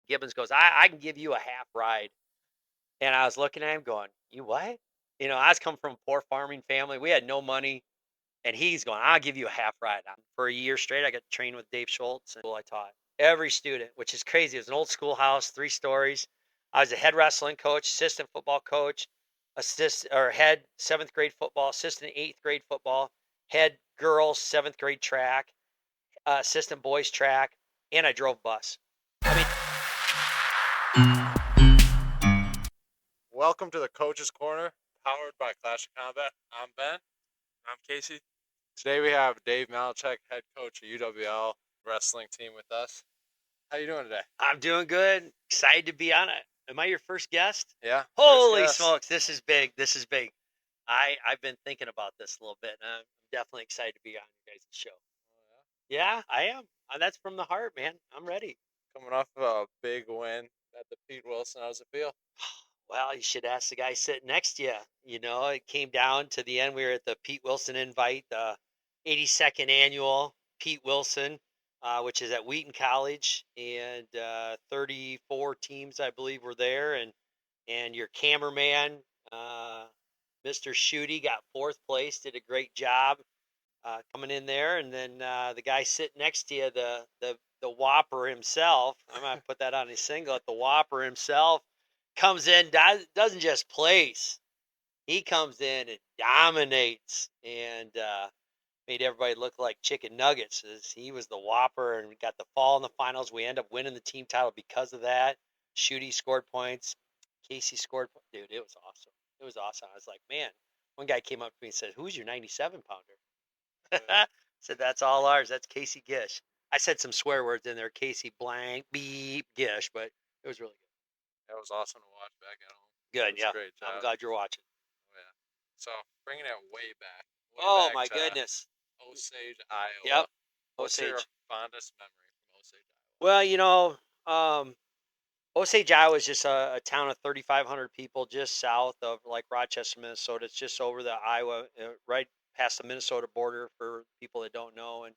Gibbons goes, I can give you a half ride. And I was looking at him going, you what? I was coming from a poor farming family. We had no money. And he's going, I'll give you a half ride. For a year straight, I got to train with Dave Schultz. And I taught every student, which is crazy. It was an old schoolhouse, 3 stories. I was a head wrestling coach, assistant football coach, head 7th grade football, assistant 8th grade football, head girls 7th grade track, assistant boys track, and I drove bus. Welcome to the Coach's Corner, powered by Clash of Combat. I'm Ben. I'm Kasey. Today we have Dave Malecek, head coach of UWL wrestling team with us. How you doing today? I'm doing good. Excited to be on it. Am I your first guest? Yeah. Holy smokes, this is big. This is big. I've been thinking about this a little bit, and I'm definitely excited to be on you guys' show. Oh, Yeah, I am. That's from the heart, man. I'm ready. Coming off of a big win at the Pete Wilson. How does it feel? Well, you should ask the guy sitting next to you. It came down to the end. We were at the Pete Wilson invite, the 82nd annual Pete Wilson, which is at Wheaton College, and 34 teams, I believe, were there. And your cameraman, Mr. Schutte, got 4th place, did a great job coming in there. And then the guy sitting next to you, the Whopper himself, I'm going to put that on his singlet, the Whopper himself, comes in, doesn't just place. He comes in and dominates and made everybody look like chicken nuggets. He was the Whopper, and we got the fall in the finals. We end up winning the team title because of that. Shooty scored points. Kasey scored. Dude, it was awesome. It was awesome. I was like, man. One guy came up to me and said, "Who's your 97-pounder?" I said, "That's all ours. That's Kasey Gish." I said some swear words in there. Kasey blank beep Gish, but it was really good. That was awesome to watch back at home. Good, yeah. Great job. I'm glad you're watching. Oh, yeah. So bringing it way back. Oh my goodness. Osage, Iowa. Yep. What's your Osage. fondest memory from Osage, Well, Iowa? Osage, Iowa is just a town of 3,500 people just south of like Rochester, Minnesota. It's just over the Iowa, right past the Minnesota border for people that don't know. And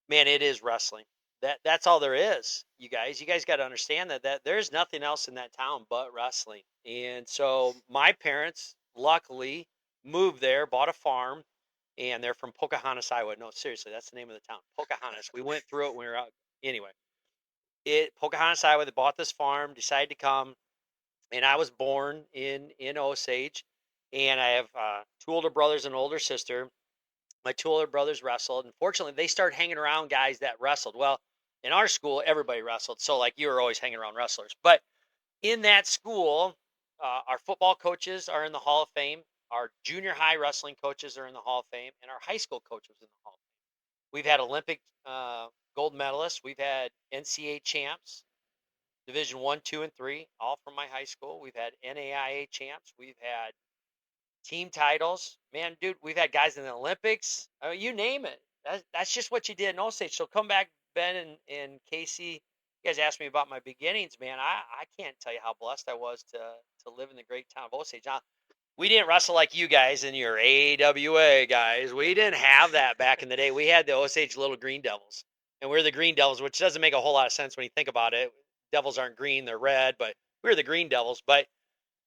man, it is wrestling. That's all there is, you guys. You guys got to understand that there's nothing else in that town but wrestling. And so my parents, luckily, moved there, bought a farm, and they're from Pocahontas, Iowa. No, seriously, that's the name of the town, Pocahontas. We went through it when we were out. Anyway, Pocahontas, Iowa. They bought this farm, decided to come, and I was born in Osage, and I have 2 older brothers and an older sister. My 2 older brothers wrestled, and fortunately, they started hanging around guys that wrestled. Well, in our school, everybody wrestled, so like you were always hanging around wrestlers. But in that school, our football coaches are in the Hall of Fame. Our junior high wrestling coaches are in the Hall of Fame, and our high school coach was in the Hall of Fame. We've had Olympic gold medalists. We've had NCAA champs, Division 1, 2, and 3, all from my high school. We've had NAIA champs. We've had team titles. Man, dude, we've had guys in the Olympics. I mean, you name it. That's just what you did in Osage. So come back, Ben and Kasey. You guys asked me about my beginnings, man. I can't tell you how blessed I was to live in the great town of Osage. Now, we didn't wrestle like you guys and your AWA guys. We didn't have that back in the day. We had the Osage Little Green Devils, and we're the Green Devils, which doesn't make a whole lot of sense when you think about it. Devils aren't green; they're red, but we're the Green Devils. But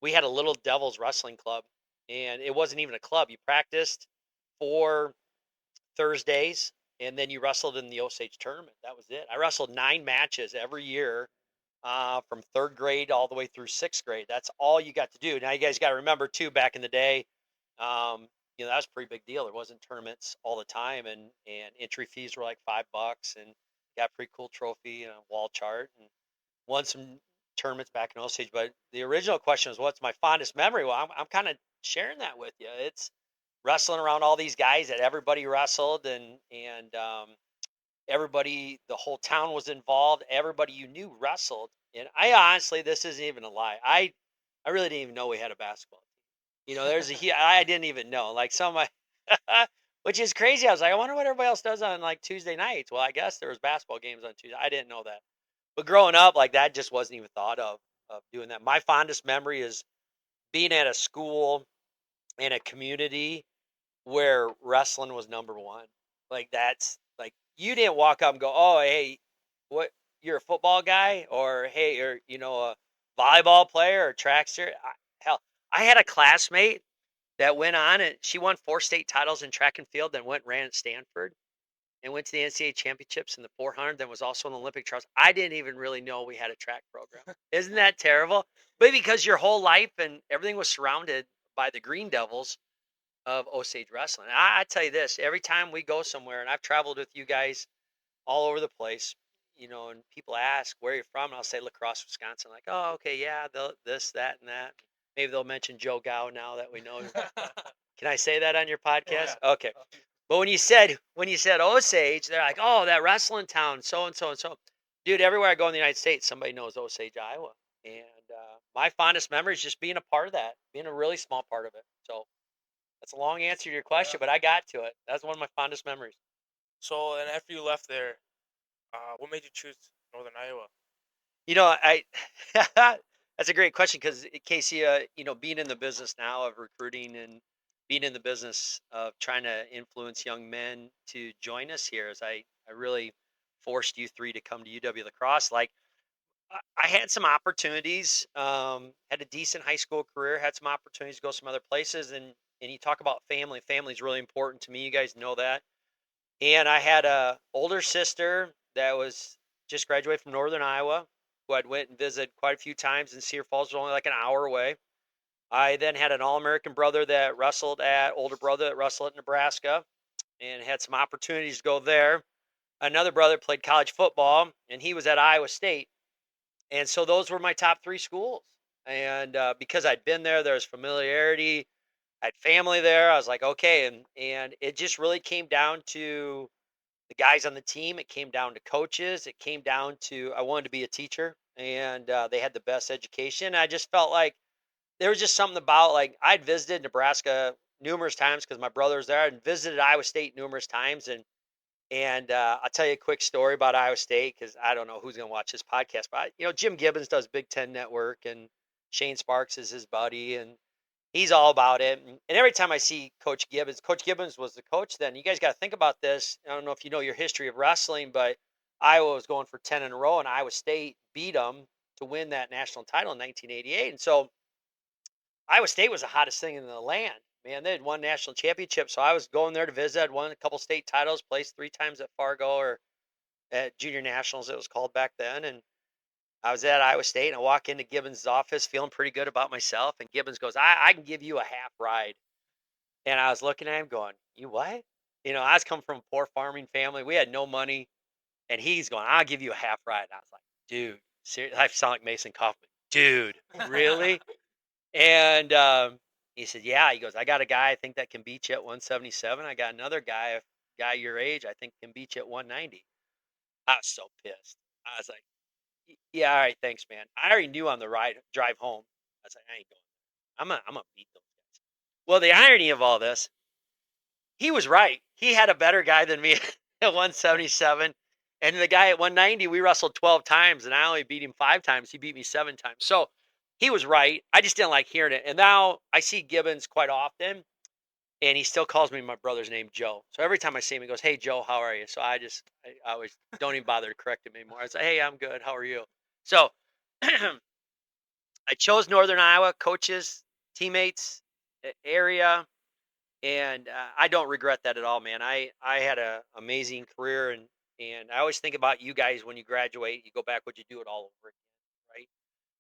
we had a Little Devils wrestling club, and it wasn't even a club. You practiced 4 Thursdays, and then you wrestled in the Osage tournament. That was it. I wrestled 9 matches every year from 3rd grade all the way through 6th grade. That's all you got to do. Now, you guys got to remember, too, back in the day, that was a pretty big deal. There wasn't tournaments all the time, and entry fees were like $5, and got a pretty cool trophy and a wall chart, and won some tournaments back in Osage. But the original question was, what's my fondest memory? Well, I'm kind of sharing that with you. It's wrestling around all these guys that everybody wrestled, and everybody, the whole town was involved. Everybody you knew wrestled. And I honestly, this isn't even a lie. I really didn't even know we had a basketball team. I didn't even know. Like some of my, which is crazy. I was like, I wonder what everybody else does on like Tuesday nights. Well, I guess there was basketball games on Tuesday. I didn't know that. But growing up, like that just wasn't even thought of doing that. My fondest memory is being at a school in a community where wrestling was number one. Like that's like you didn't walk up and go, "Oh, hey, what you're a football guy, or hey, you're a volleyball player or trackster. Hell, I had a classmate that went on and she won 4 state titles in track and field, then went and ran at Stanford and went to the NCAA championships in the 400, then was also in the Olympic trials. I didn't even really know we had a track program. Isn't that terrible? But because your whole life and everything was surrounded by the Green Devils of Osage wrestling. I tell you this, every time we go somewhere, and I've traveled with you guys all over the place, and people ask where you're from, and I'll say La Crosse, Wisconsin. Like, oh, okay, yeah, this, that, and that. Maybe they'll mention Joe Gow now that we know. Can I say that on your podcast? Yeah. Okay. But when you said Osage, they're like, oh, that wrestling town, so and so and so. Dude, everywhere I go in the United States, somebody knows Osage, Iowa. And my fondest memory is just being a part of that, being a really small part of it. So that's a long answer to your question, but I got to it. That's one of my fondest memories. So, and after you left there, what made you choose Northern Iowa? I that's a great question because Casey, being in the business now of recruiting and being in the business of trying to influence young men to join us here, as I really forced you three to come to UW La Crosse. Like I had some opportunities, had a decent high school career, had some opportunities to go some other places, and you talk about family. Family is really important to me. You guys know that. And I had a older sister that was just graduated from Northern Iowa, who I'd went and visited quite a few times, and Cedar Falls was only like an hour away. I then had an All-American brother that wrestled at older brother that wrestled at Nebraska, and had some opportunities to go there. Another brother played college football, and he was at Iowa State, and so those were my top three schools. And because I'd been there, there was familiarity. I had family there. I was like, okay, and it just really came down to the guys on the team. It came down to coaches. It came down to I wanted to be a teacher, and they had the best education. I just felt like there was just something about like I'd visited Nebraska numerous times because my brother was there, and visited Iowa State numerous times, and I'll tell you a quick story about Iowa State because I don't know who's going to watch this podcast, but Jim Gibbons does Big Ten Network, and Shane Sparks is his buddy, and he's all about it. And every time I see Coach Gibbons was the coach then. You guys got to think about this. I don't know if you know your history of wrestling, but Iowa was going for 10 in a row, and Iowa State beat them to win that national title in 1988. And so Iowa State was the hottest thing in the land. Man, they had won national championship. So I was going there to visit. I'd won a couple state titles, placed 3 times at Fargo or at Junior Nationals, it was called back then. And I was at Iowa State, and I walk into Gibbons' office feeling pretty good about myself. And Gibbons goes, I can give you a half ride. And I was looking at him going, you what? I was coming from a poor farming family. We had no money. And he's going, I'll give you a half ride. And I was like, dude, seriously? I sound like Mason Kaufman. Dude, really? And he said, yeah. He goes, I got a guy I think that can beat you at 177. I got another guy your age, I think can beat you at 190. I was so pissed. I was like, yeah, all right, thanks, man. I already knew on the drive home. I was like, I ain't going. I'm gonna beat those guys. Well, the irony of all this, he was right. He had a better guy than me at 177. And the guy at 190, we wrestled 12 times, and I only beat him 5 times. He beat me 7 times. So he was right. I just didn't like hearing it. And now I see Gibbons quite often, and he still calls me my brother's name, Joe. So every time I see him, he goes, hey, Joe, how are you? So I always don't even bother to correct him anymore. I say, hey, I'm good. How are you? So I chose Northern Iowa, coaches, teammates, area, and I don't regret that at all, man. I had an amazing career, and I always think about you guys when you graduate. You go back, would you do it all over again, right?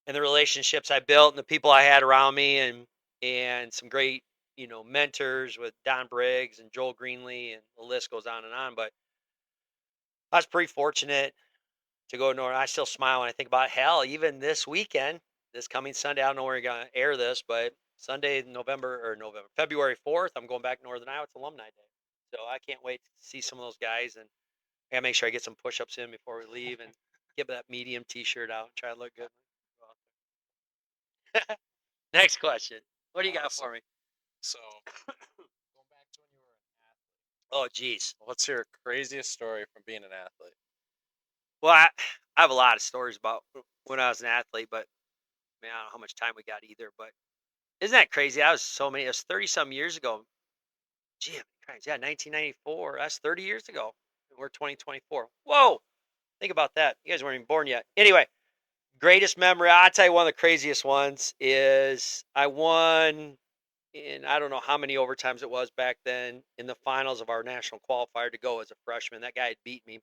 And the relationships I built, and the people I had around me, and some great mentors with Don Briggs and Joel Greenlee, and the list goes on and on. But I was pretty fortunate to go north. I still smile when I think about hell. Even this weekend, this coming Sunday, I don't know where you're gonna air this, but Sunday, February 4th, I'm going back to Northern Iowa. It's Alumni Day, so I can't wait to see some of those guys, and I gotta make sure I get some push-ups in before we leave, and get that medium T-shirt out and try to look good. Next question. What do you got for me? So, going back to when you were an athlete, Oh, geez. what's your craziest story from being an athlete? Well, I have a lot of stories about when I was an athlete, but man, I don't know how much time we got either. But isn't that crazy? It was 30 some years ago. Gee, Christ, yeah, 1994. That's 30 years ago. And we're 2024. Whoa. Think about that. You guys weren't even born yet. Anyway, greatest memory. I'll tell you one of the craziest ones is I won in I don't know how many overtimes it was back then in the finals of our national qualifier to go as a freshman. That guy had beat me.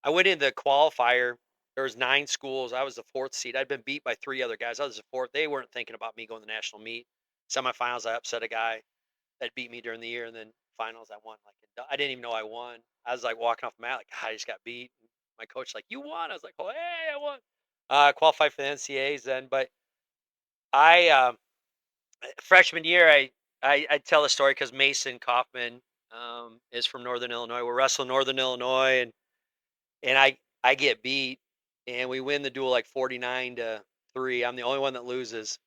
I went into the qualifier. There was 9 schools. I was the 4th seed. I'd been beat by 3 other guys. I was the 4th. They weren't thinking about me going to the national meet. Semifinals, I upset a guy that beat me during the year, and then finals, I won. Like I didn't even know I won. I was like walking off the mat, like I just got beat. My coach like, you won. I was like, oh hey, I won. Qualified for the NCAAs then, but I freshman year, I tell a story because Mason Kaufman is from Northern Illinois. We're wrestling Northern Illinois, and I get beat, and we win the duel like 49-3. I'm the only one that loses,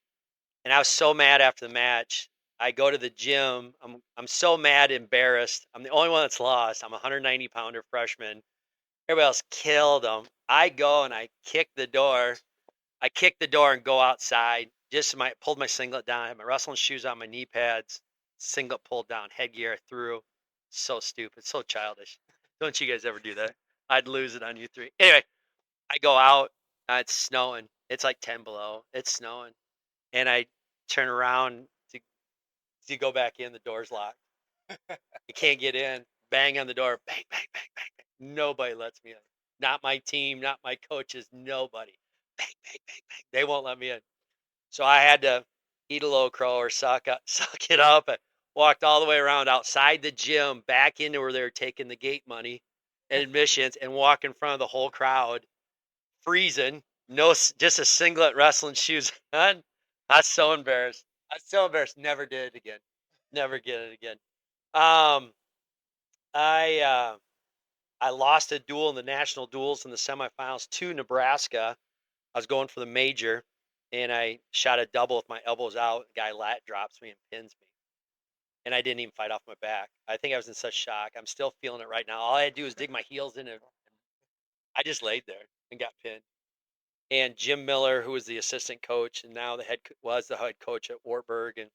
and I was so mad after the match. I go to the gym. I'm so mad, embarrassed. I'm the only one that's lost. I'm a 190-pounder freshman. Everybody else killed them. I go and I kick the door. I kick the door and go outside. Pulled my singlet down. I had my wrestling shoes on, my knee pads, singlet pulled down, headgear I threw. So stupid, so childish. Don't you guys ever do that? I'd lose it on you 3. Anyway, I go out. It's snowing. It's like 10 below. It's snowing, and I turn around to go back in. The door's locked. You can't get in. Bang on the door. Bang, bang, bang, bang, bang. Nobody lets me in. Not my team. Not my coaches. Nobody. Bang, bang, bang, bang. They won't let me in. So I had to eat a low crow or suck it up. And walked all the way around outside the gym, back into where they were taking the gate money and admissions, and walk in front of the whole crowd, freezing, just a singlet, wrestling shoes on. I was so embarrassed. I was so embarrassed. Never did it again. Never did it again. Um, I I lost a duel in the national duels in the semifinals to Nebraska. I was going for the major, and I shot a double with my elbows out. The guy lat drops me and pins me, and I didn't even fight off my back. I think I was in such shock. I'm still feeling it right now. All I had to do was dig my heels in, and I just laid there and got pinned. And Jim Miller, who was the assistant coach and now was the head coach at Wartburg, and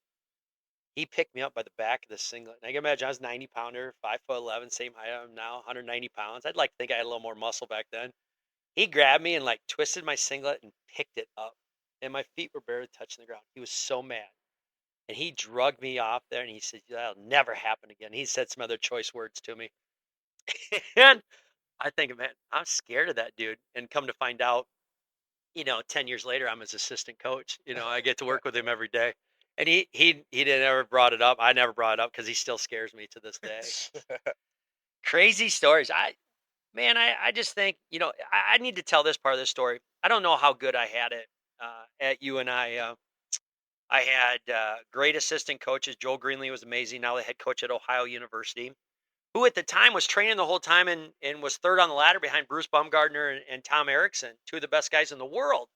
he picked me up by the back of the singlet. And I can imagine I was 90-pounder, 5'11", same height I am now, 190 pounds. I'd like to think I had a little more muscle back then. He grabbed me and like twisted my singlet and picked it up, and my feet were barely touching the ground. He was so mad, and he drugged me off there, and he said, "That'll never happen again." He said some other choice words to me, and I think, man, I'm scared of that dude. And come to find out, 10 years later, I'm his assistant coach. I get to work with him every day, and he didn't ever brought it up. I never brought it up because he still scares me to this day. Crazy stories. I just think, I need to tell this part of the story. I don't know how good I had it at UNI. I had great assistant coaches. Joel Greenlee was amazing. Now the head coach at Ohio University, who at the time was training the whole time and was third on the ladder behind Bruce Baumgartner and Tom Erickson, 2 of the best guys in the world.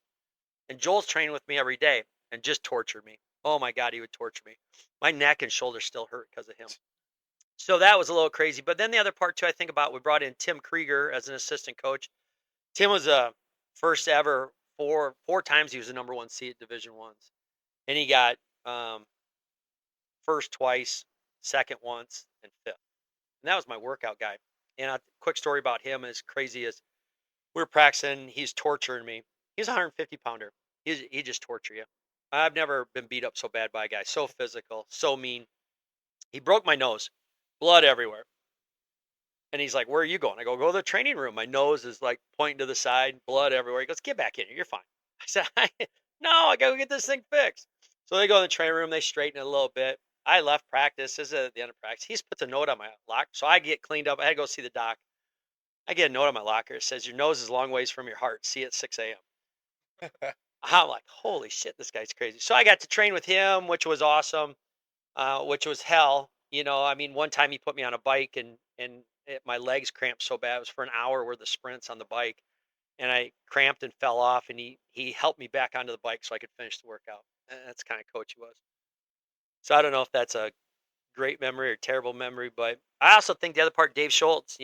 And Joel's training with me every day and just tortured me. Oh my God, he would torture me. My neck and shoulders still hurt because of him. So that was a little crazy. But then the other part too, I think about, we brought in Tim Krieger as an assistant coach. Tim was a first ever 4 times he was the number 1 seed at Division Ones, and he got first twice, second once, and fifth. And that was my workout guy. And a quick story about him, as crazy as we were practicing, he's torturing me. He's a 150-pounder. He just torture you. I've never been beat up so bad by a guy. So physical, so mean. He broke my nose, blood everywhere. And he's like, "Where are you going?" I go to the training room. My nose is like pointing to the side, blood everywhere. He goes, "Get back in here. You're fine." I said, "No, I got to get this thing fixed." So they go in the training room. They straighten it a little bit. I left practice. This is at the end of practice. He puts a note on my locker. So I get cleaned up. I had to go see the doc. I get a note on my locker. It says, "Your nose is a long ways from your heart. See you at 6 a.m." I'm like, holy shit, this guy's crazy. So I got to train with him, which was awesome, which was hell. One time he put me on a bike and my legs cramped so bad. It was for an hour worth of sprints on the bike, and I cramped and fell off, and he helped me back onto the bike so I could finish the workout. And that's the kind of coach he was. So I don't know if that's a great memory or terrible memory, but I also think the other part, Dave Schultz,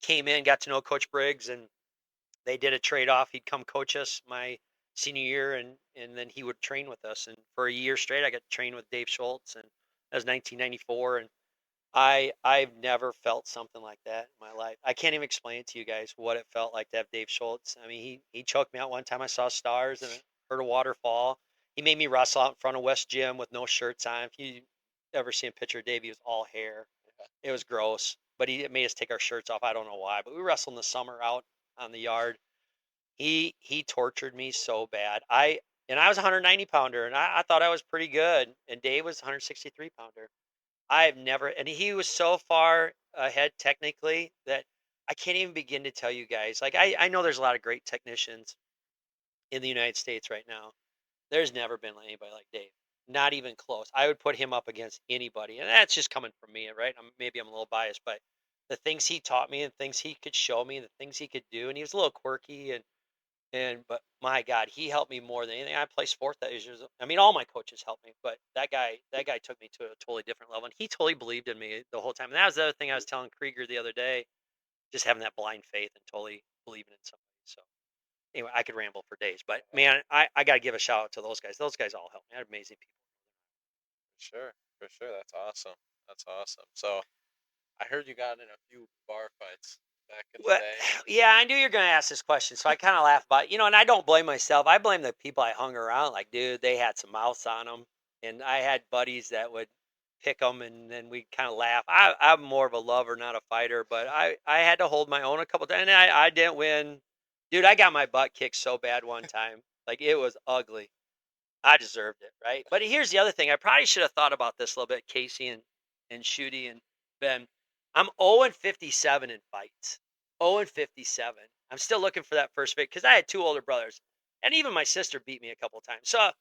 came in, got to know Coach Briggs, and they did a trade off. He'd come coach us my senior year, and then he would train with us. And for a year straight, I got to train with Dave Schultz, and that was 1994. And I've never felt something like that in my life. I can't even explain it to you guys what it felt like to have Dave Schultz. I mean, he choked me out one time. I saw stars and heard a waterfall. He made me wrestle out in front of West Gym with no shirts on. If you ever see a picture of Dave, he was all hair. It was gross, but he made us take our shirts off. I don't know why, but we wrestled in the summer out on the yard. He tortured me so bad. I was a 190 pounder, and I thought I was pretty good, and Dave was 163 pounder. I've never, and he was so far ahead technically that I can't even begin to tell you guys. Like I know there's a lot of great technicians in the United States right now. There's never been anybody like Dave. Not even close. I would put him up against anybody, and that's just coming from me, right? Maybe I'm a little biased, but the things he taught me and things he could show me, and the things he could do, and he was a little quirky but my God, he helped me more than anything. I placed fourth that year. I mean, all my coaches helped me, but that guy took me to a totally different level, and he totally believed in me the whole time. And that was the other thing I was telling Krieger the other day, just having that blind faith and totally believing in somebody. So anyway, I could ramble for days, but man, I got to give a shout out to those guys. Those guys all helped me. I had amazing people. Sure, for sure. That's awesome. That's awesome. So I heard you got in a few bar fights back in the Well, day. yeah, I knew you were going to ask this question, so I kind of laugh about it. And I don't blame myself. I blame the people I hung around. Like, dude, they had some mouths on them, and I had buddies that would pick them, and then we kind of laugh. I'm more of a lover, not a fighter, but I had to hold my own a couple times, and I didn't win. Dude, I got my butt kicked so bad one time, like it was ugly. I deserved it, right? But here's the other thing. I probably should have thought about this a little bit, Kasey and Schutte and Ben. I'm 0 and 57 in fights. 0 and 57. I'm still looking for that first victory because I had two older brothers, and even my sister beat me a couple times. So,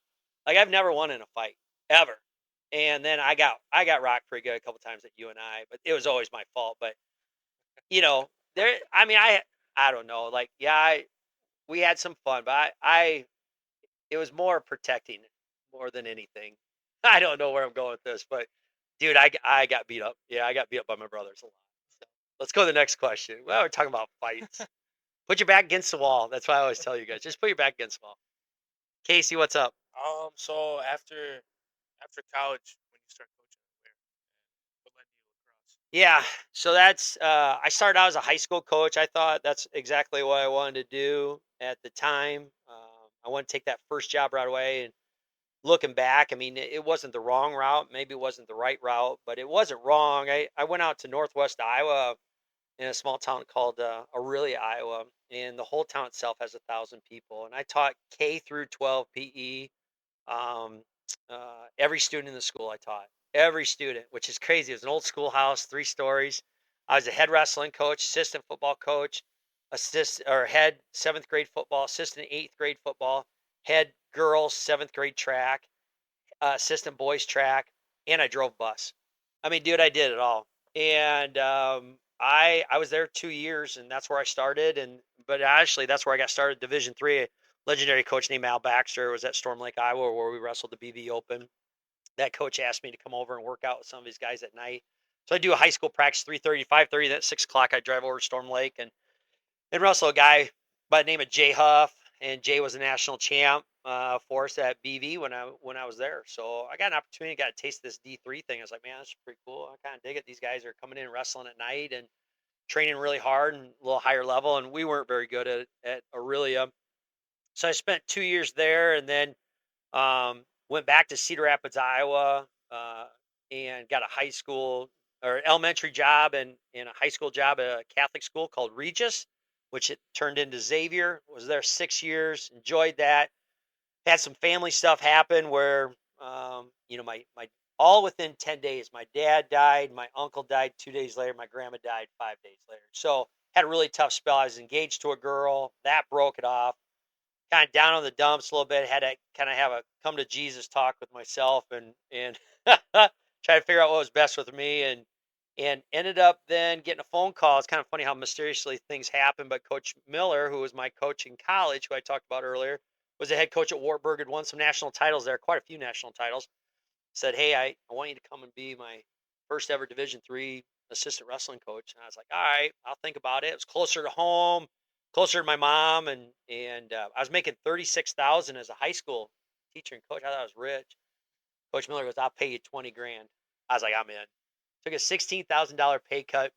like, I've never won in a fight ever. And then I got rocked pretty good a couple times at UNI, but it was always my fault. But you know, there. I mean, I don't know. Like, yeah, we had some fun, but I it was more protecting more than anything. I don't know where I'm going with this, but dude, I got beat up. Yeah, I got beat up by my brothers a lot. So let's go to the next question. Well, we're talking about fights. Put your back against the wall. That's why I always tell you guys. Just put your back against the wall. Kasey, what's up? So after college, when you start coaching, what led you to lacrosse? Yeah, so that's I started out as a high school coach. I thought that's exactly what I wanted to do at the time. I wanted to take that first job right away, and looking back, I mean, it wasn't the wrong route. Maybe it wasn't the right route, but it wasn't wrong. I went out to Northwest Iowa in a small town called Aurelia, Iowa, and the whole town itself has 1,000 people. And I taught K through 12 PE. Um, every student in the school I taught, every student, which is crazy. It was an old schoolhouse, 3 stories. I was a head wrestling coach, assistant football coach, head seventh grade football, assistant eighth grade football, head girls seventh grade track, assistant boys track, and I drove bus. I mean, dude, I did it all. And I was there 2 years, and that's where I started. But actually, that's where I got started. Division III, a legendary coach named Al Baxter was at Storm Lake, Iowa, where we wrestled the BV Open. That coach asked me to come over and work out with some of his guys at night. So I do a high school practice 3:30 to 5:30. Then at 6 o'clock, I drive over to Storm Lake and wrestle a guy by the name of Jay Huff, and Jay was a national champ for us at BV when I was there. So I got an opportunity, got a taste of this D3 thing. I was like, man, that's pretty cool. I kind of dig it. These guys are coming in and wrestling at night and training really hard and a little higher level, and we weren't very good at Aurelia. So I spent 2 years there, and then went back to Cedar Rapids, Iowa, and got a high school or elementary job and a high school job at a Catholic school called Regis, which it turned into Xavier. Was there 6 years, enjoyed that. Had some family stuff happen where, my all within 10 days, my dad died, my uncle died 2 days later, my grandma died 5 days later. So had a really tough spell. I was engaged to a girl that broke it off, kind of down on the dumps a little bit. Had to kind of have a come to Jesus talk with myself and try to figure out what was best with me and ended up then getting a phone call. It's kind of funny how mysteriously things happen. But Coach Miller, who was my coach in college, who I talked about earlier, was the head coach at Wartburg, had won some national titles there, quite a few national titles. Said, hey, I want you to come and be my first ever Division III assistant wrestling coach. And I was like, all right, I'll think about it. It was closer to home, closer to my mom, and I was making 36,000 as a high school teacher and coach. I thought I was rich. Coach Miller goes, I'll pay you 20 grand. I was like, I'm in. Took a $16,000 pay cut,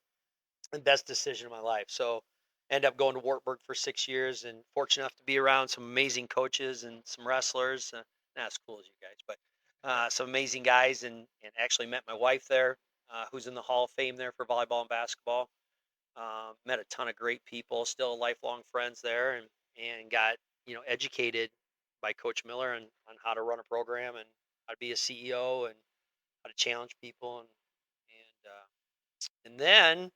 and best decision of my life. So ended up going to Wartburg for 6 years, and fortunate enough to be around some amazing coaches and some wrestlers. Not as cool as you guys, but some amazing guys, and actually met my wife there, who's in the Hall of Fame there for volleyball and basketball. Met a ton of great people, still lifelong friends there, and got educated by Coach Miller on how to run a program and how to be a CEO and how to challenge people and then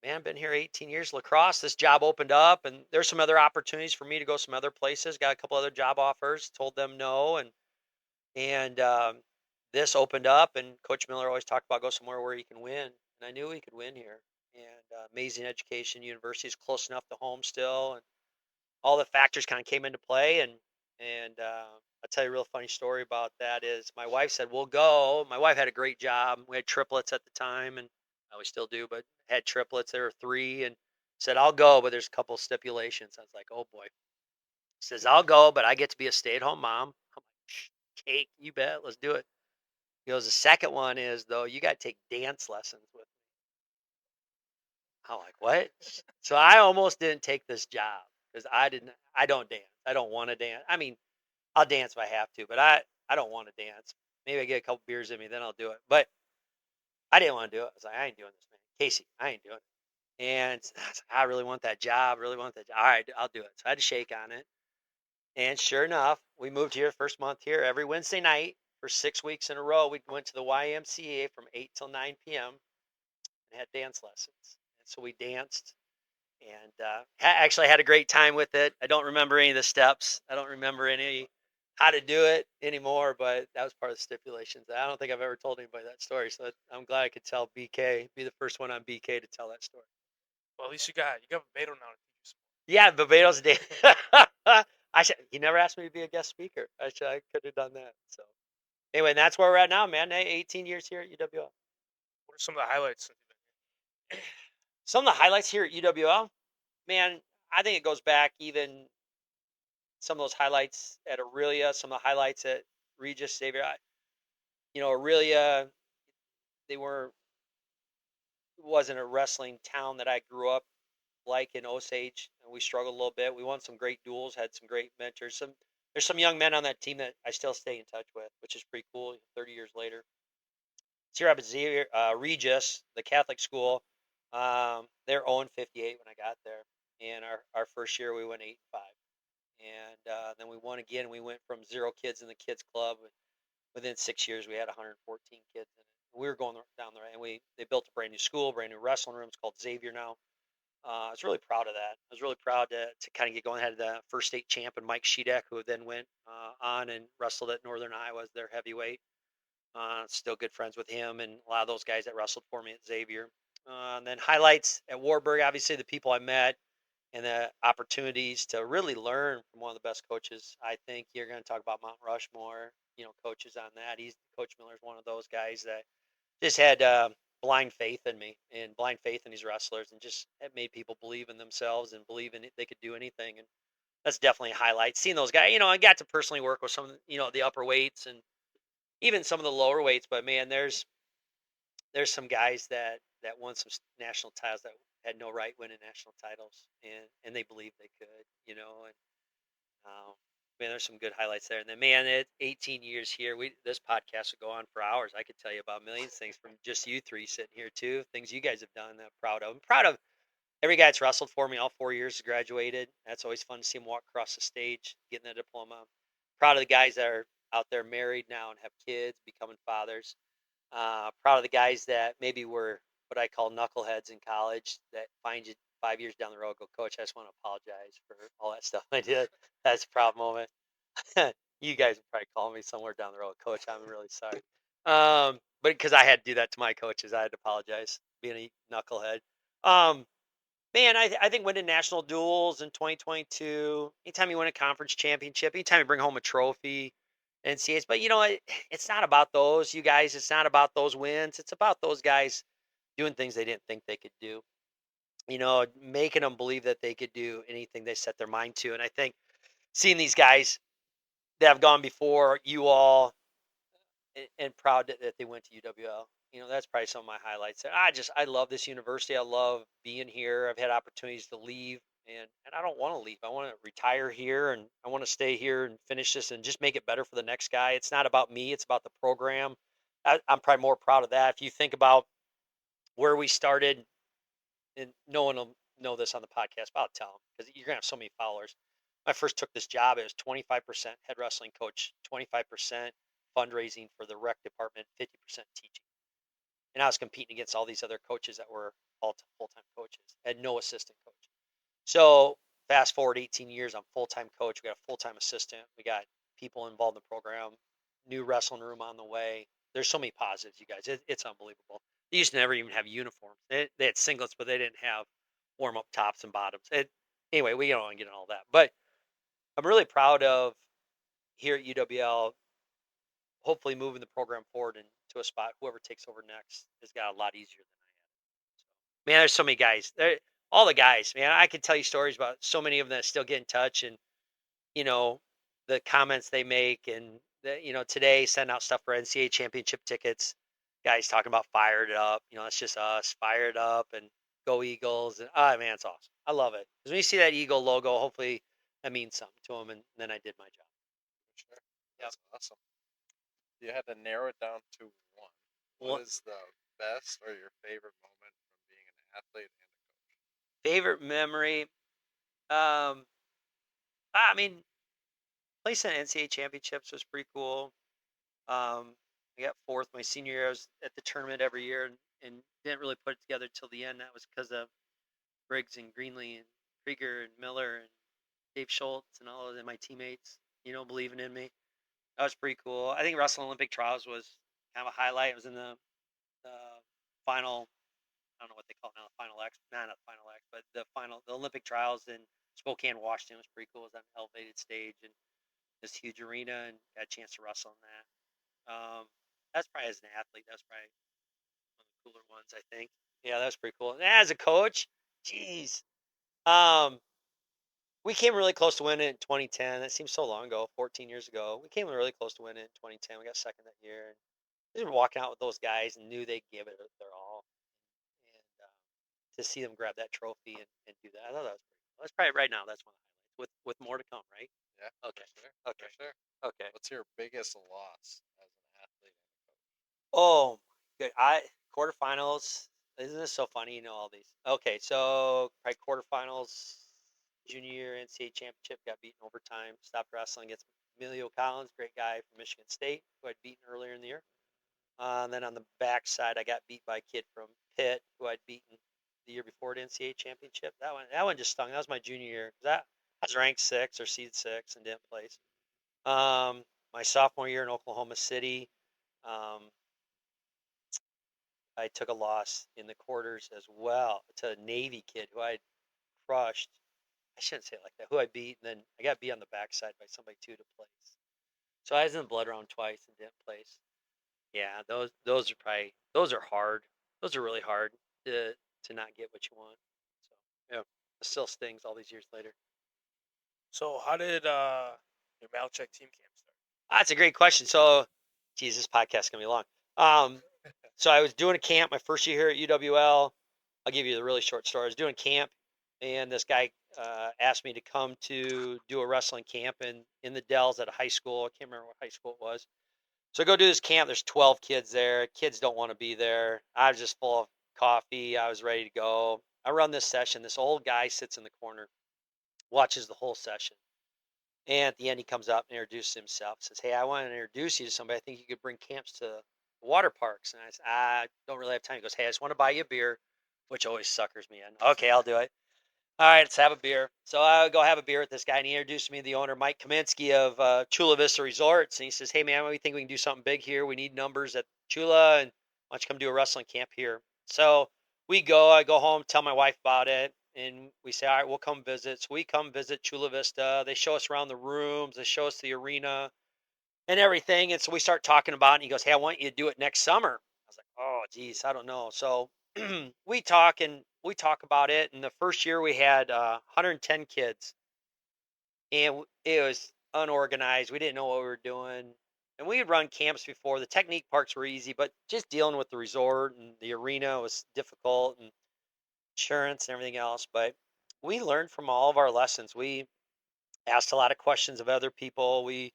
man, been here 18 years. Lacrosse, this job opened up, and there's some other opportunities for me to go some other places. Got a couple other job offers, told them no, and this opened up, and Coach Miller always talked about go somewhere where you can win, and I knew he could win here. And amazing education, university is close enough to home still, and all the factors kind of came into play. And I'll tell you a real funny story about that is my wife said, "We'll go." My wife had a great job. We had triplets at the time, and we still do, but had triplets. There were three, and said, "I'll go, but there's a couple stipulations." I was like, "Oh boy." Says, "I'll go, but I get to be a stay-at-home mom." I'm like, "Cake, you bet. Let's do it." He goes, "The second one is though, you got to take dance lessons with." I'm like, "What?" So I almost didn't take this job because I don't dance. I don't want to dance. I mean, I'll dance if I have to, but I don't want to dance. Maybe I get a couple beers in me, then I'll do it. But I didn't want to do it. I was like, I ain't doing this, man. Kasey, I ain't doing it. And I was like, I really want that job. Really want that job. All right, I'll do it. So I had to shake on it. And sure enough, we moved here first month here every Wednesday night for 6 weeks in a row. We went to the YMCA from 8 till 9 p.m. and had dance lessons. And so we danced and actually had a great time with it. I don't remember any of the steps. I don't remember any how to do it anymore, but that was part of the stipulations. I don't think I've ever told anybody that story, so I'm glad I could tell BK, be the first one on BK to tell that story. Well, at least you got Beto now to teach you some. Yeah, Barbados Day. I should. He never asked me to be a guest speaker. I could have done that. So anyway, that's where we're at now, man. 18 years here at UWL. What are some of the highlights since you've been Some of the highlights here at UWL, man. I think it goes back even some of those highlights at Aurelia, some of the highlights at Regis Xavier. Aurelia, they wasn't a wrestling town that I grew up like in Osage. And we struggled a little bit. We won some great duels, had some great mentors. There's some young men on that team that I still stay in touch with, which is pretty cool. 30 years later, it's here up at Xavier, Regis, the Catholic school. They're 0-58 when I got there, and our first year we went 8-5. And then we won again. We went from 0 kids in the kids club. Within 6 years, we had 114 kids in it. We were going down there, and they built a brand new school, brand new wrestling room. It's called Xavier now. I was really proud of that. I was really proud to kind of get going. I had the first state champ and Mike Shedak, who then went on and wrestled at Northern Iowa as their heavyweight. Still good friends with him and a lot of those guys that wrestled for me at Xavier. And then highlights at Warburg, obviously the people I met and the opportunities to really learn from one of the best coaches. I think you're going to talk about Mount Rushmore, coaches on that. Coach Miller's one of those guys that just had blind faith in me and blind faith in these wrestlers, and just it made people believe in themselves and believe in it, they could do anything. And that's definitely a highlight. Seeing those guys, I got to personally work with some of the upper weights and even some of the lower weights. But man, there's some guys that won some national titles that had no right winning national titles, and they believed they could, and man, there's some good highlights there. And then, man, 18 years here. This podcast would go on for hours. I could tell you about millions of things from just you three sitting here too. Things you guys have done that I'm proud of. I'm proud of every guy that's wrestled for me all 4 years has graduated. That's always fun to see them walk across the stage, getting the diploma. Proud of the guys that are out there married now and have kids, becoming fathers. Proud of the guys that maybe were what I call knuckleheads in college that find you 5 years down the road, go, Coach, I just want to apologize for all that stuff I did. That's a proud moment. You guys would probably call me somewhere down the road, Coach, I'm really sorry. But because I had to do that to my coaches, I had to apologize, being a knucklehead. Um, Man, I think winning national duels in 2022, anytime you win a conference championship, anytime you bring home a trophy, NCAAs, but it's not about those, you guys. It's not about those wins. It's about those guys doing things they didn't think they could do. Making them believe that they could do anything they set their mind to. And I think seeing these guys that have gone before you all, and proud that they went to UWL. that's probably some of my highlights. I love this university. I love being here. I've had opportunities to leave, and I don't want to leave. I want to retire here, and I want to stay here and finish this and just make it better for the next guy. It's not about me. It's about the program. I'm probably more proud of that. If you think about where we started, and no one will know this on the podcast, but I'll tell them because you're gonna have so many followers. When I first took this job, it was 25% head wrestling coach, 25% fundraising for the rec department, 50% teaching. And I was competing against all these other coaches that were all full-time coaches. I had no assistant coach. So fast forward 18 years, I'm full-time coach. We got a full-time assistant. We got people involved in the program. New wrestling room on the way. There's so many positives, you guys. It's unbelievable. They used to never even have uniforms. They had singlets, but they didn't have warm-up tops and bottoms. Anyway, we don't want to get into all that. But I'm really proud of here at UWL, hopefully moving the program forward into a spot. Whoever takes over next has got a lot easier than I had. So, man, there's so many guys. All the guys, man. I could tell you stories about so many of them that still get in touch, and you know the comments they make, and today send out stuff for NCAA championship tickets. Guys talking about fired up. It's just us fired up and go Eagles. And man, it's awesome. I love it because when you see that Eagle logo, hopefully that means something to them, and then I did my job. For sure. Yep. That's awesome. You had to narrow it down to one. What Well, is the best or your favorite moment from being an athlete and a coach? favorite memory. I mean, placing NCAA championships was pretty cool. I got fourth my senior year. I was at the tournament every year and didn't really put it together till the end. That was because of Briggs and Greenlee and Krieger and Miller and Dave Schultz and all of them, my teammates, believing in me. That was pretty cool. I think Wrestling Olympic Trials was kind of a highlight. It was in the final, I don't know what they call it now, the final X, not the final X, but the Olympic Trials in Spokane, Washington was pretty cool. It was on an elevated stage and this huge arena and got a chance to wrestle in that. That's probably as an athlete, that's probably one of the cooler ones, I think. Yeah, that was pretty cool. And as a coach, geez, um, we came really close to winning in 2010. That seems so long ago, 14 years ago. We came really close to winning in 2010. We got second that year. And we were walking out with those guys and knew they'd give it their all. And to see them grab that trophy and do that, I thought that was pretty cool. That's probably right now. That's one of the highlights with more to come, right? Yeah, Okay. for sure. Okay. For sure. Okay. What's your biggest loss as an athlete and a coach? Oh, good. Quarterfinals. Isn't this so funny? All these. Okay, so probably quarterfinals, junior year NCAA championship, got beaten overtime. Stopped wrestling against Emilio Collins, great guy from Michigan State, who I'd beaten earlier in the year. And then on the backside, I got beat by a kid from Pitt, who I'd beaten the year before at NCAA championship. That one just stung. That was my junior year. I was ranked 6 or seed 6 and didn't place. My sophomore year in Oklahoma City. Um, I took a loss in the quarters as well to a Navy kid who I crushed. I shouldn't say it like that. Who I beat, and then I got beat on the backside by somebody too to place. So I was in the blood round twice and didn't place. Yeah, those are hard. Those are really hard to not get what you want. So yeah, it still stings all these years later. So how did your Malecek team camp start? That's a great question. So, geez, this podcast is gonna be long. Um, so I was doing a camp my first year here at UWL. I'll give you the really short story. I was doing camp, and this guy asked me to come to do a wrestling camp in the Dells at a high school. I can't remember what high school it was. So I go do this camp. There's 12 kids there. Kids don't want to be there. I was just full of coffee. I was ready to go. I run this session. This old guy sits in the corner, watches the whole session. And at the end, he comes up and introduces himself. Says, "Hey, I want to introduce you to somebody. I think you could bring camps to water parks." And I said, "I don't really have time." He goes, "Hey, I just want to buy you a beer," which always suckers me in. Okay, I'll do it. All right, let's have a beer. So I go have a beer with this guy, and he introduced me to the owner, Mike Kawczynski of Chula Vista Resorts. And he says, "Hey, man, we think we can do something big here. We need numbers at Chula, and why don't you come do a wrestling camp here?" So we go. I go home, tell my wife about it, and we say, "All right, we'll come visit." So we come visit Chula Vista. They show us around the rooms. They show us the arena and everything. And so we start talking about it. And he goes, "Hey, I want you to do it next summer." I was like, "Oh, geez, I don't know." So we talk about it. And the first year we had 110 kids, and it was unorganized. We didn't know what we were doing. And we had run camps before. The technique parts were easy, but just dealing with the resort and the arena was difficult, and insurance and everything else. But we learned from all of our lessons. We asked a lot of questions of other people. We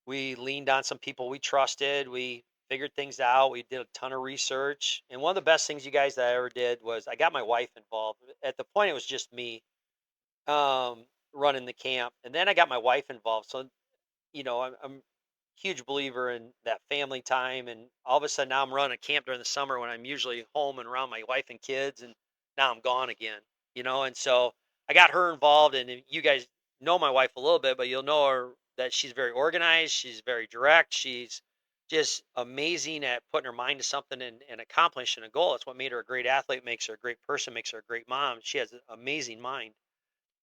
leaned on some people we trusted. We figured things out. We did a ton of research. And one of the best things you guys that I ever did was I got my wife involved. At the point, it was just me running the camp, and then I got my wife involved. So I'm a huge believer in that family time. And all of a sudden, now I'm running a camp during the summer when I'm usually home and around my wife and kids, and now I'm gone again. And so I got her involved, and you guys know my wife a little bit, but you'll know her that she's very organized, she's very direct, she's just amazing at putting her mind to something and accomplishing a goal. It's what made her a great athlete, makes her a great person, makes her a great mom. She has an amazing mind.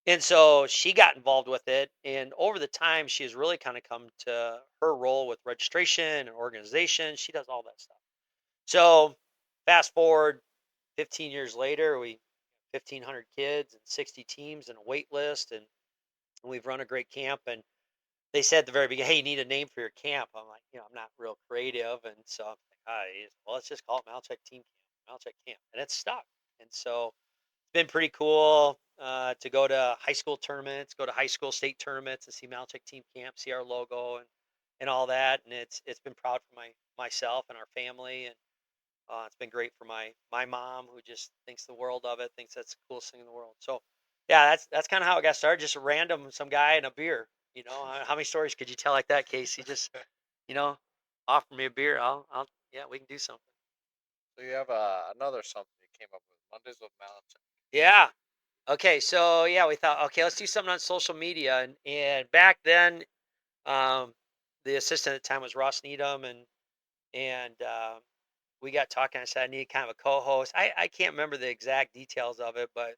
And so she got involved with it. And over the time, she has really kind of come to her role with registration and organization. She does all that stuff. So fast forward 15 years later, we 1,500 kids and 60 teams and a wait list. And we've run a great camp. And they said at the very beginning, hey, you need a name for your camp. I'm like, I'm not real creative. And so I'm like, well, let's just call it Malecek Team Camp, Malecek Camp. And it's stuck. And so been pretty cool to go to high school tournaments, go to high school state tournaments, and see Malecek Team Camp, see our logo and all that. And it's been proud for myself and our family, and it's been great for my mom, who just thinks the world of it, thinks that's the coolest thing in the world. So yeah, that's kind of how it got started. Just a random some guy and a beer. How many stories could you tell like that, Kasey? Just you know, offer me a beer. I'll yeah, we can do something. So you have another something you came up with, Mondays with Malecek. Yeah. Okay, so yeah, we thought, okay, let's do something on social media, and back then, um, the assistant at the time was Ross Needham, and we got talking. I said I need kind of a co-host. I can't remember the exact details of it, but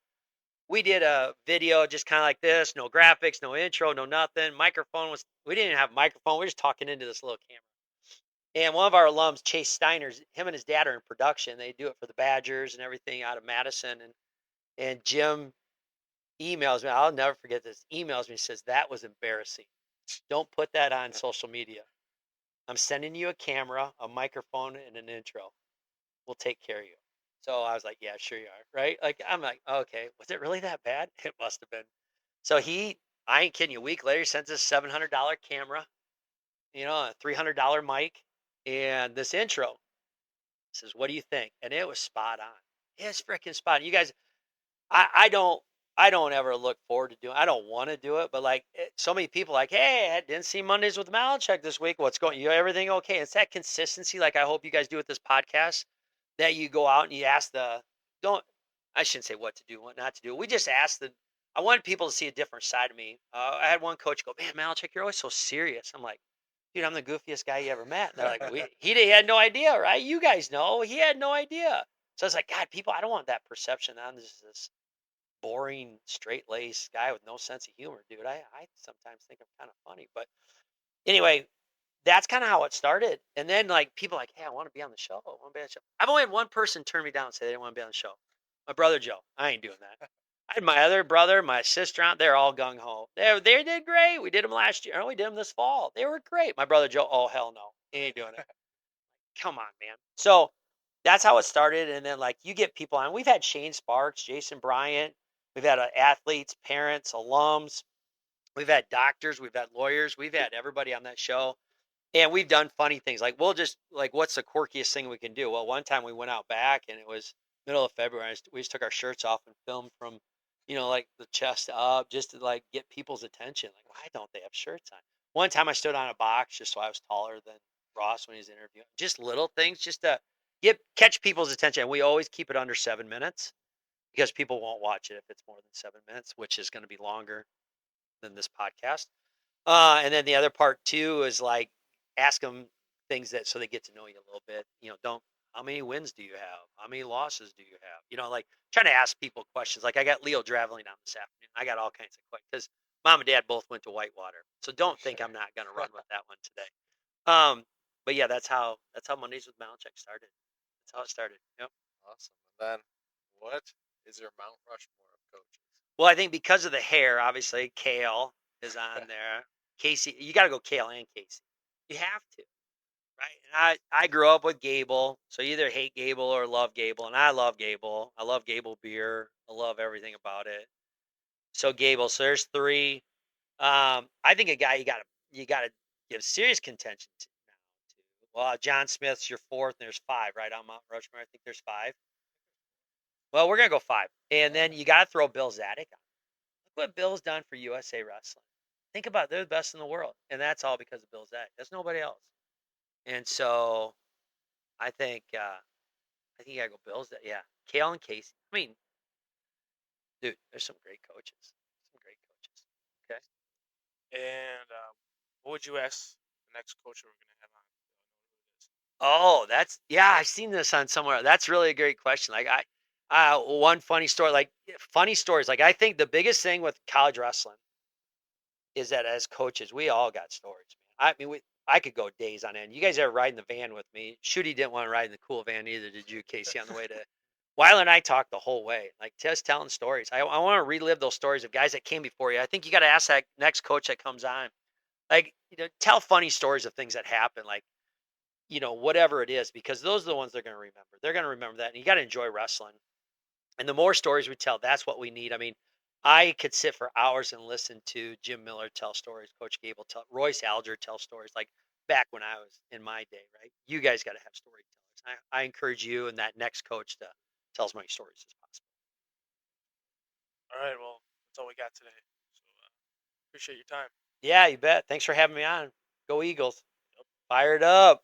we did a video just kind of like this, no graphics, no intro, no nothing. Microphone was we didn't even have a microphone. We were just talking into this little camera. And one of our alums, Chase Steiner's, him and his dad are in production. They do it for the Badgers and everything out of Madison, and Jim emails me. I'll never forget this. Emails me, says that was embarrassing. Don't put that on social media. I'm sending you a camera, a microphone, and an intro. We'll take care of you. So I was like, yeah, sure you are. Right? Like, I'm like, okay, was it really that bad? It must have been. So I ain't kidding you. A week later, sends us $700 camera, a $300 mic, and this intro. Says, what do you think? And it was spot on. It's freaking spot on. You guys, I, I don't I don't ever look forward to doing. I don't want to do it, but like so many people, like, hey, I didn't see Mondays with Malecek this week. What's going? You everything okay? It's that consistency. Like I hope you guys do with this podcast, that you go out and you ask the don't. I shouldn't say what to do, what not to do. We just asked the. I wanted people to see a different side of me. I had one coach go, man, Malecek, you're always so serious. I'm like, dude, I'm the goofiest guy you ever met. And they're like, he had no idea, right? You guys know he had no idea. So I was like, God, people, I don't want that perception. I'm just this boring, straight laced guy with no sense of humor, dude. I sometimes think I'm kind of funny. But anyway, that's kind of how it started. And then like people like, hey, I want to be on the show. I want to be on the show. I've only had one person turn me down and say they didn't want to be on the show. My brother Joe. I ain't doing that. I had my other brother, my sister aunt, they're all gung ho. They did great. We did them last year. Oh, we did them this fall. They were great. My brother Joe, oh hell no. He ain't doing it. Come on, man. So that's how it started. And then like you get people on. We've had Shane Sparks, Jason Bryant. We've had athletes, parents, alums. We've had doctors. We've had lawyers. We've had everybody on that show. And we've done funny things. Like we'll just like, what's the quirkiest thing we can do? Well, one time we went out back and it was middle of February. We just took our shirts off and filmed from, like the chest up, just to like get people's attention. Like, why don't they have shirts on? One time I stood on a box just so I was taller than Ross when he's interviewing. Just little things, just to catch people's attention. And we always keep it under 7 minutes because people won't watch it if it's more than 7 minutes, which is going to be longer than this podcast. And then the other part too is like ask them things that so they get to know you a little bit. Don't how many wins do you have? How many losses do you have? Like trying to ask people questions. Like I got Leo Draveling on this afternoon. I got all kinds of questions because mom and dad both went to Whitewater, so don't think I'm not going to run with that one today. But yeah, that's how Mondays with Malecek started. That's how it started. Yep. Awesome. And then, what is your Mount Rushmore of coaches? Well, I think because of the hair, obviously Kale is on there. Kasey, you got to go Kale and Kasey. You have to. right? And I grew up with Gable, so you either hate Gable or love Gable, and I love Gable. I love Gable beer. I love everything about it. So Gable. So there's three. I think a guy you gotta give serious contention to now. Well, John Smith's your fourth, and there's five, right, on Mount Rushmore. I think there's five. Well, we're gonna go five, and then you gotta throw Bill Zadek on. Look what Bill's done for USA Wrestling. Think about it, they're the best in the world, and that's all because of Bill Zadek. There's nobody else. And so I think you gotta go Bills. Yeah, Kale and Kasey. I mean, dude, there's some great coaches. Some great coaches. Okay. And what would you ask the next coach we're gonna have on? Oh, that's yeah. I've seen this on somewhere. That's really a great question. Like one funny story. Like funny stories. Like I think the biggest thing with college wrestling is that as coaches, we all got stories. Man. I mean, I could go days on end. You guys ever ride in the van with me? Shooty didn't want to ride in the cool van either, did you, Kasey? On the way to Weiler and I talked the whole way, like just telling stories. I want to relive those stories of guys that came before you. I think you got to ask that next coach that comes on, like tell funny stories of things that happen, like whatever it is, because those are the ones they're going to remember. They're going to remember that, and you got to enjoy wrestling. And the more stories we tell, that's what we need. I mean, I could sit for hours and listen to Jim Miller tell stories, Coach Gable tell, Royce Alger tell stories, like back when I was in my day, right? You guys got to have storytellers. I encourage you and that next coach to tell as many stories as possible. All right, well, that's all we got today. So appreciate your time. Yeah, you bet. Thanks for having me on. Go Eagles. Fired up.